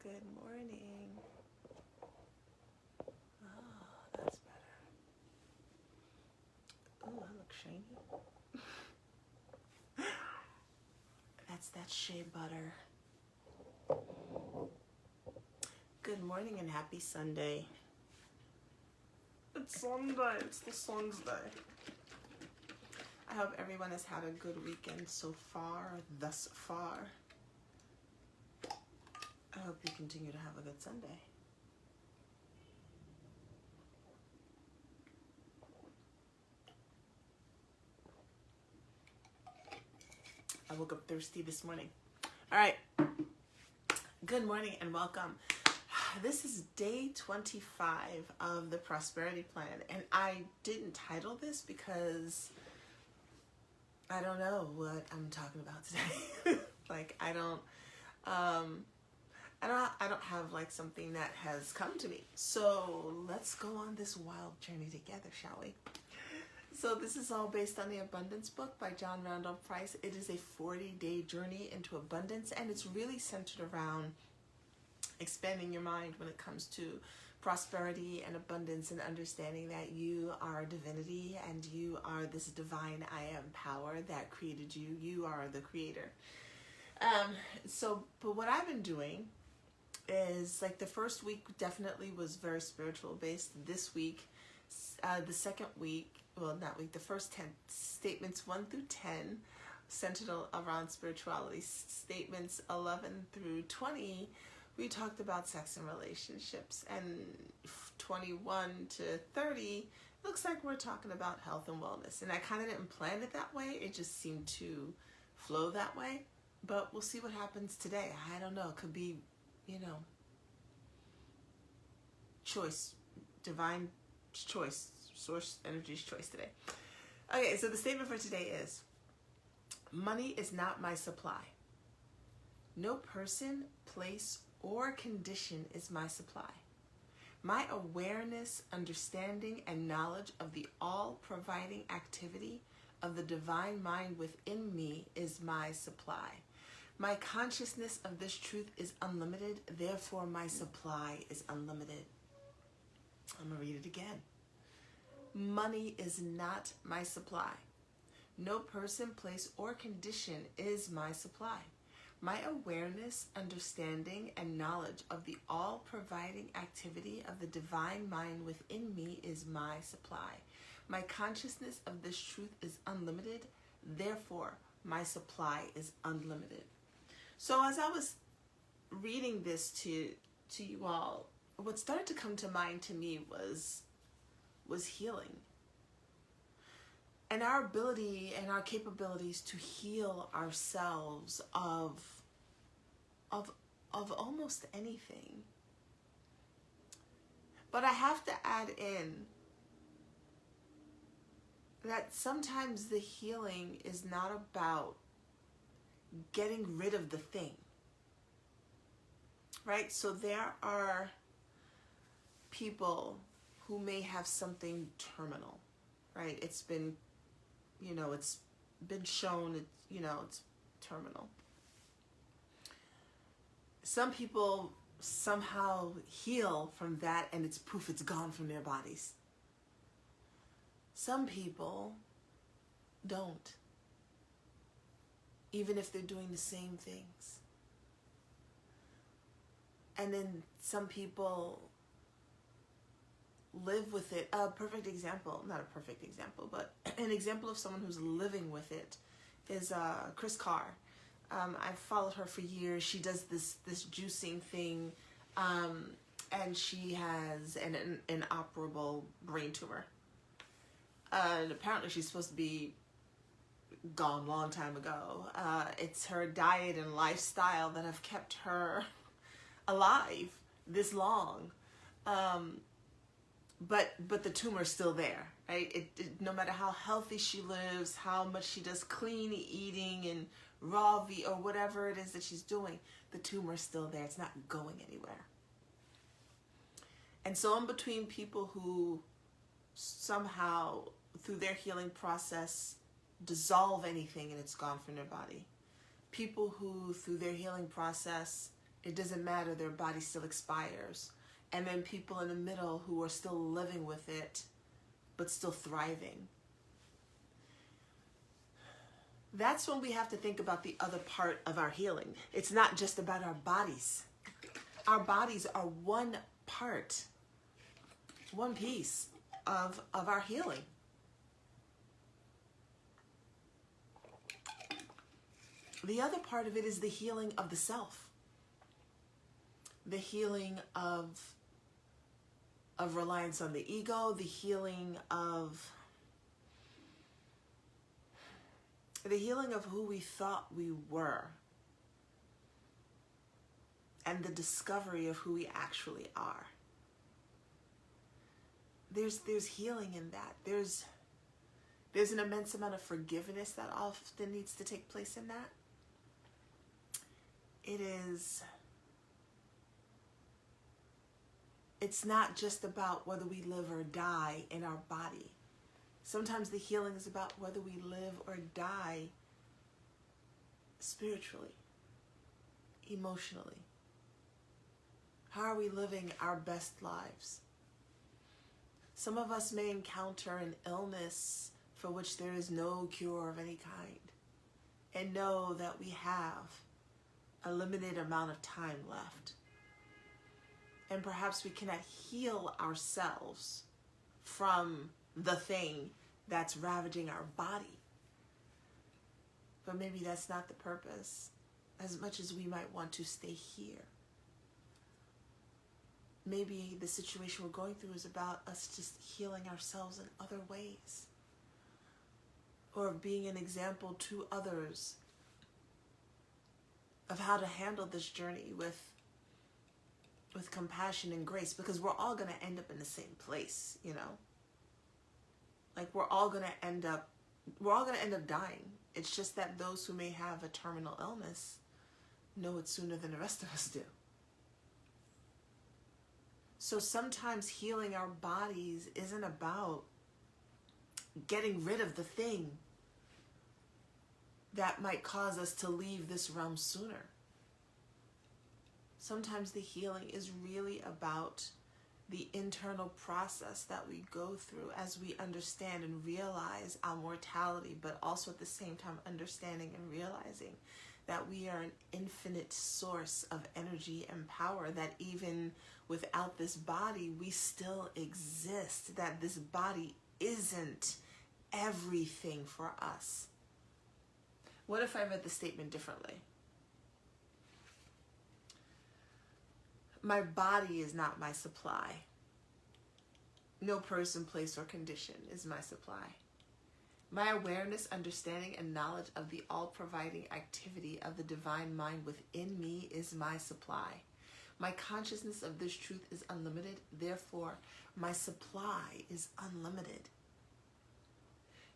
Good morning. Oh, that's better. Oh, I look shiny. That's that shea butter. Good morning and happy Sunday. It's Sunday. It's the Sun's Day. I hope everyone has had a good weekend so far, thus far. I hope you continue to have a good Sunday. I woke up thirsty this morning. All right. Good morning and welcome. This is day 25 of the Prosperity Plan, and I didn't title this because I don't know what I'm talking about today. I don't have like something that has come to me. So let's go on this wild journey together, shall we? So this is all based on the Abundance book by John Randolph Price. It is a 40-day journey into abundance, and it's really centered around expanding your mind when it comes to prosperity and abundance, and understanding that you are a divinity and you are this divine I am power that created you. You are the creator. But what I've been doing is, like, the first week definitely was very spiritual based. This week, the second week, well, not week, the first 10 statements 1 through 10 centered around spirituality. Statements 11 through 20, we talked about sex and relationships. And 21 to 30, looks like we're talking about health and wellness. And I kind of didn't plan it that way. It just seemed to flow that way. But we'll see what happens today. I don't know. It could be, choice, divine choice, source energy's choice today. Okay, so the statement for today is, money is not my supply. No person, place, or condition is my supply. My awareness, understanding, and knowledge of the all-providing activity of the divine mind within me is my supply. My consciousness of this truth is unlimited, therefore my supply is unlimited. I'm going to read it again. Money is not my supply. No person, place, or condition is my supply. My awareness, understanding, and knowledge of the all-providing activity of the divine mind within me is my supply. My consciousness of this truth is unlimited, therefore my supply is unlimited. So as I was reading this to you all, what started to come to mind to me was healing. And our ability and our capabilities to heal ourselves of almost anything. But I have to add in that sometimes the healing is not about getting rid of the thing. Right? So there are people who may have something terminal, right? It's been, it's been shown, it's terminal. Some people somehow heal from that and it's poof, it's gone from their bodies. Some people don't, even if they're doing the same things. And then some people live with it. A perfect example, not a perfect example, but an example of someone who's living with it is Chris Carr. I've followed her for years. She does this juicing thing, and she has an inoperable brain tumor. And apparently she's supposed to be gone a long time ago. It's her diet and lifestyle that have kept her alive this long. But the tumor is still there, right? No matter how healthy she lives, how much she does clean eating and raw vegan or whatever it is that she's doing, the tumor is still there. It's not going anywhere. And so in between people who somehow through their healing process dissolve anything and it's gone from their body, people who through their healing process It doesn't matter, their body still expires. And then people in the middle who are still living with it, but still thriving. That's when we have to think about the other part of our healing. It's not just about our bodies. Our bodies are one part, one piece of our healing. The other part of it is the healing of the self. The healing of reliance on the ego, the healing of who we thought we were, and the discovery of who we actually are. There's healing in that. There's an immense amount of forgiveness that often needs to take place in that. It's not just about whether we live or die in our body. Sometimes the healing is about whether we live or die spiritually, emotionally. How are we living our best lives? Some of us may encounter an illness for which there is no cure of any kind, and know that we have a limited amount of time left. And perhaps we cannot heal ourselves from the thing that's ravaging our body. But maybe that's not the purpose, as much as we might want to stay here. Maybe the situation we're going through is about us just healing ourselves in other ways, or being an example to others of how to handle this journey with compassion and grace, because we're all going to end up in the same place, you know? Like we're all going to end up dying. It's just that those who may have a terminal illness know it sooner than the rest of us do. So sometimes healing our bodies isn't about getting rid of the thing that might cause us to leave this realm sooner. Sometimes the healing is really about the internal process that we go through as we understand and realize our mortality, but also at the same time understanding and realizing that we are an infinite source of energy and power, that even without this body, we still exist, that this body isn't everything for us. What if I read the statement differently? My body is not my supply. No person, place, or condition is my supply. My awareness, understanding, and knowledge of the all-providing activity of the divine mind within me is my supply. My consciousness of this truth is unlimited. Therefore, my supply is unlimited.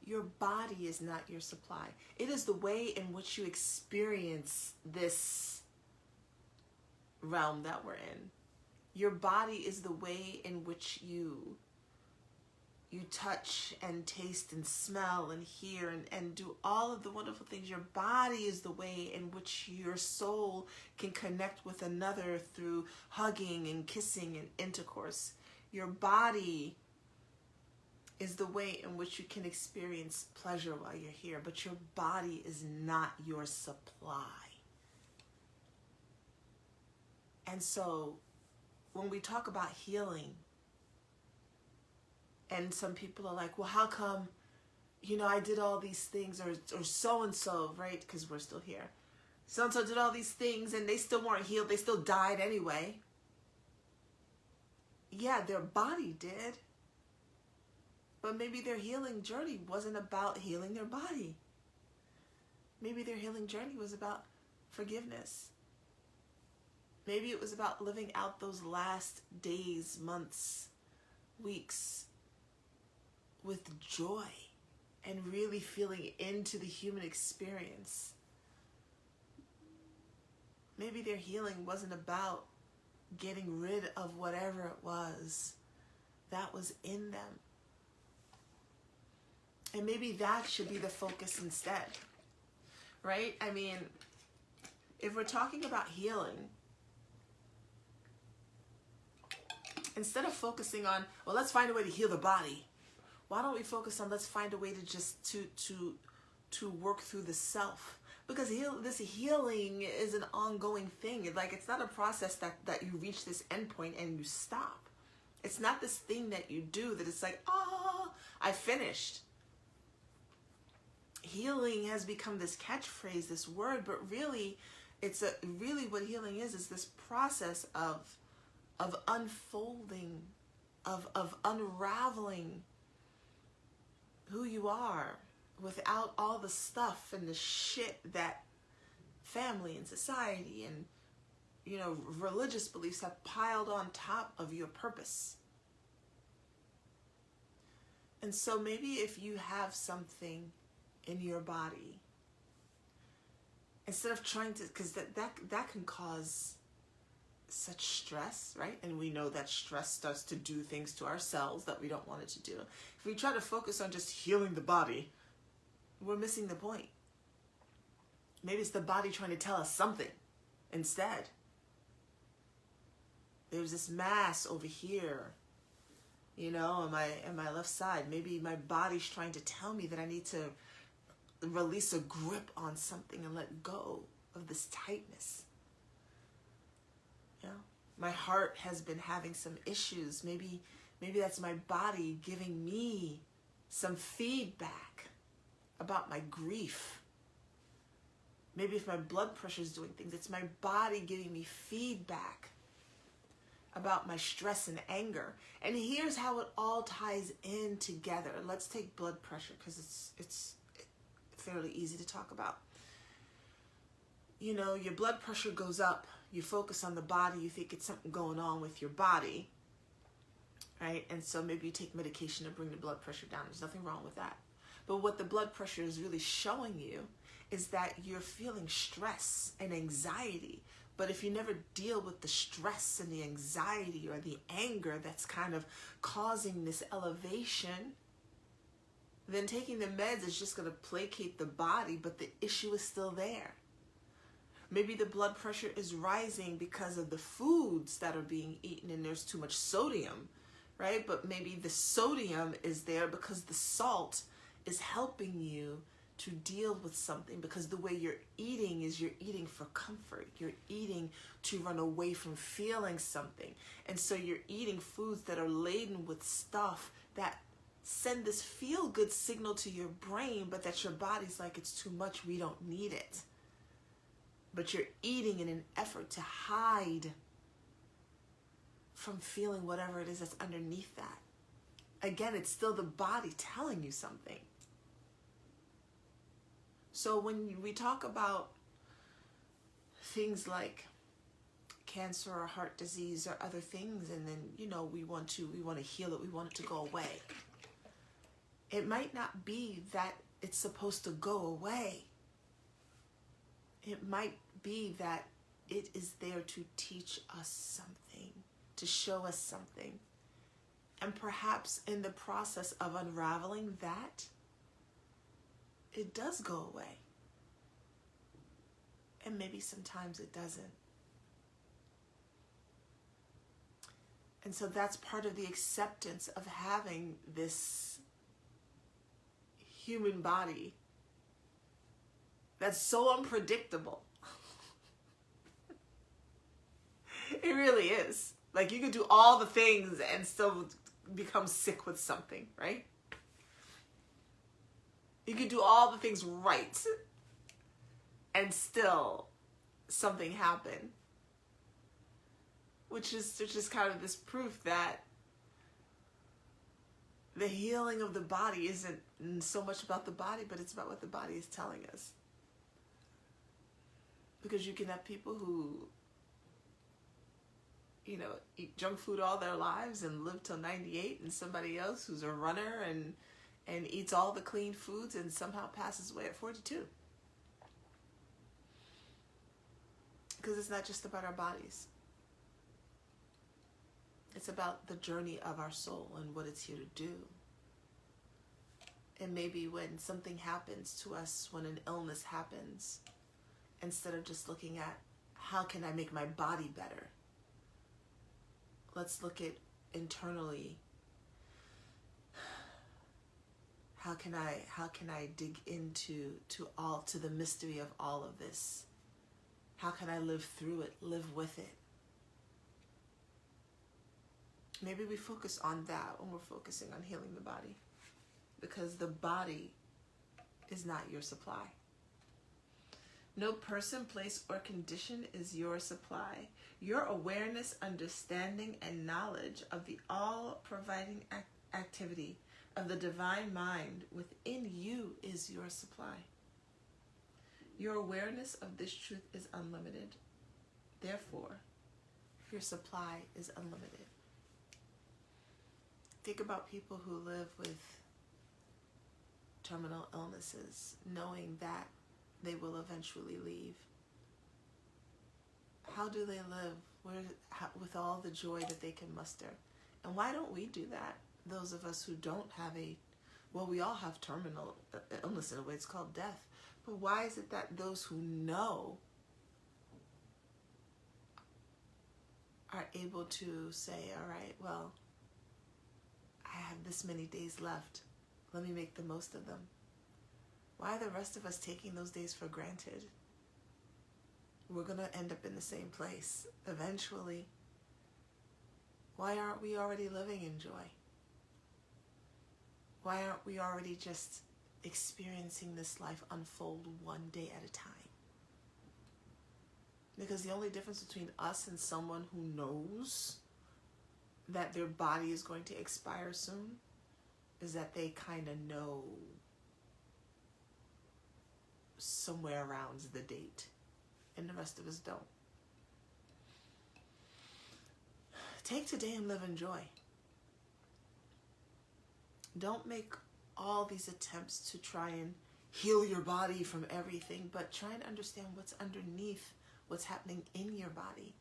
Your body is not your supply. It is the way in which you experience this realm that we're in. Your body is the way in which you touch and taste and smell and hear and do all of the wonderful things. Your body is the way in which your soul can connect with another through hugging and kissing and intercourse. Your body is the way in which you can experience pleasure while you're here, but your body is not your supply. And so when we talk about healing, and some people are like, well, how come, I did all these things, or so-and-so, right? Because we're still here. So-and-so did all these things and they still weren't healed. They still died anyway. Yeah, their body did. But maybe their healing journey wasn't about healing their body. Maybe their healing journey was about forgiveness. Maybe it was about living out those last days, months, weeks with joy and really feeling into the human experience. Maybe their healing wasn't about getting rid of whatever it was that was in them. And maybe that should be the focus instead, right? I mean, if we're talking about healing, Instead of focusing on, well, let's find a way to heal the body, why don't we focus on let's find a way to just to work through the self? Because this healing is an ongoing thing. Like, it's not a process that you reach this endpoint and you stop. It's not this thing that you do that it's like, oh, I finished. Healing has become this catchphrase, this word, but really, really what healing is this process of unfolding, of unraveling who you are without all the stuff and the shit that family and society and, you know, religious beliefs have piled on top of your purpose. And so maybe if you have something in your body, instead of trying to, because that can cause such stress, right? And we know that stress starts to do things to our cells that we don't want it to do. If we try to focus on just healing the body, we're missing the point. Maybe it's the body trying to tell us something instead. There's this mass over here, you know, on my left side. Maybe my body's trying to tell me that I need to release a grip on something and let go of this tightness. You know, my heart has been having some issues. Maybe that's my body giving me some feedback about my grief. Maybe if my blood pressure is doing things, it's my body giving me feedback about my stress and anger. And here's how it all ties in together. Let's take blood pressure because it's fairly easy to talk about. You know, your blood pressure goes up. You focus on the body. You think it's something going on with your body, right? And so maybe you take medication to bring the blood pressure down. There's nothing wrong with that. But what the blood pressure is really showing you is that you're feeling stress and anxiety. But if you never deal with the stress and the anxiety or the anger that's kind of causing this elevation, then taking the meds is just going to placate the body, but the issue is still there. Maybe the blood pressure is rising because of the foods that are being eaten and there's too much sodium, right? But maybe the sodium is there because the salt is helping you to deal with something, because the way you're eating is you're eating for comfort. You're eating to run away from feeling something. And so you're eating foods that are laden with stuff that send this feel-good signal to your brain, but that your body's like, it's too much, we don't need it. But you're eating in an effort to hide from feeling whatever it is that's underneath that. Again, it's still the body telling you something. So when we talk about things like cancer or heart disease or other things, and then, you know, we want to heal it, we want it to go away. It might not be that it's supposed to go away. It might be that it is there to teach us something, to show us something. And perhaps in the process of unraveling that, it does go away. And maybe sometimes it doesn't. And so that's part of the acceptance of having this human body that's so unpredictable. It really is. Like, you could do all the things and still become sick with something, right? You could do all the things right and still something happen. Which is kind of this proof that the healing of the body isn't so much about the body, but it's about what the body is telling us. Because you can have people who, you know, eat junk food all their lives and live till 98, and somebody else who's a runner and eats all the clean foods and somehow passes away at 42. Because it's not just about our bodies. It's about the journey of our soul and what it's here to do. And maybe when something happens to us, when an illness happens, instead of just looking at how can I make my body better, let's look at internally, how can I dig into to the mystery of all of this? How can I live through it, live with it? Maybe we focus on that when we're focusing on healing the body, because the body is not your supply. No person, place, or condition is your supply. Your awareness, understanding, and knowledge of the all-providing activity of the divine mind within you is your supply. Your awareness of this truth is unlimited. Therefore, your supply is unlimited. Think about people who live with terminal illnesses, knowing that they will eventually leave. How do they live with all the joy that they can muster? And why don't we do that? Those of us who don't have we all have terminal illness in a way, it's called death. But why is it that those who know are able to say, all right, well, I have this many days left. Let me make the most of them. Why are the rest of us taking those days for granted? We're going to end up in the same place eventually. Why aren't we already living in joy? Why aren't we already just experiencing this life unfold one day at a time? Because the only difference between us and someone who knows that their body is going to expire soon is that they kind of know somewhere around the date, and the rest of us don't. Take today and live in joy. Don't make all these attempts to try and heal your body from everything, but try and understand what's underneath, what's happening in your body.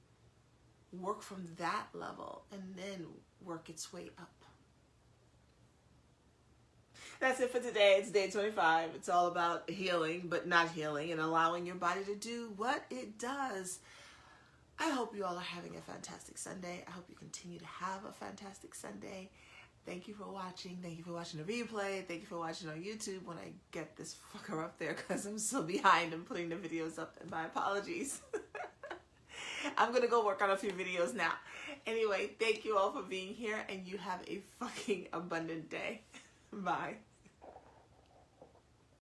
Work from that level and then work its way up. That's it for today. It's day 25. It's all about healing, but not healing, and allowing your body to do what it does. I hope you all are having a fantastic Sunday. I hope you continue to have a fantastic Sunday. Thank you for watching. Thank you for watching the replay. Thank you for watching on YouTube when I get this fucker up there, because I'm so behind in putting the videos up, and my apologies. I'm going to go work on a few videos now. Anyway, thank you all for being here, and you have a fucking abundant day. Bye.